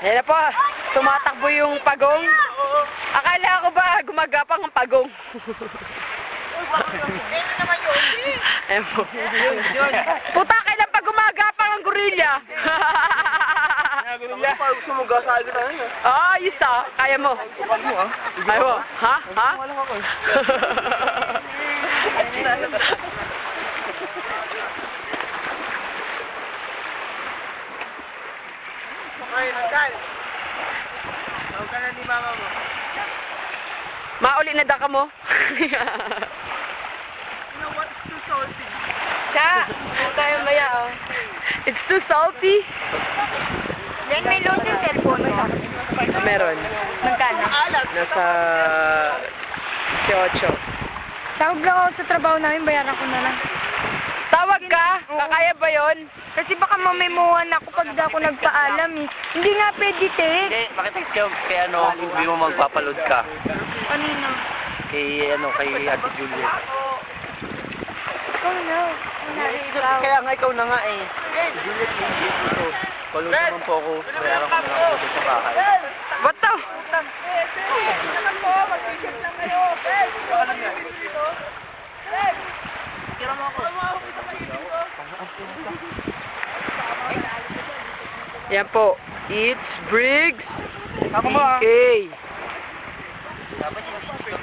Ayan na po, tumatakbo yung pagong. Akala ko ba gumagapang ang pagong? Ayan po. Puta, kailan pa gumagapang ang gorilla? Gusto mo gasa agad na yun. Ah, ayos ah. Kaya mo. Kaya mo. Ha? Ha? Ay, Natal. Tawag ka na ni mama mo. Mauli na daka mo. You know what? It's too salty. Cha, tayo maya oh. It's too salty. Then may load yung cellphone mo. Meron. Magkano? Nasa 18. Tawag lang ako sa trabaho namin, bayaran ko na lang. Tawag ka? Kakaya ba yun? Kasi baka mamemuhan ako pag di ako nagpaalam eh. Hindi nga pwede, te. Makitext ka kay ano, hindi mo magpapaload ka. Kanino? Kay Ate Juliet. Oh no. Kaya nga ikaw na nga eh. Juliet, dito. Paload naman po ako. Bayaran ko na ako sa bahay. What the? Yan po. It's Briggs. Ako mo ah. DK. Dapat yung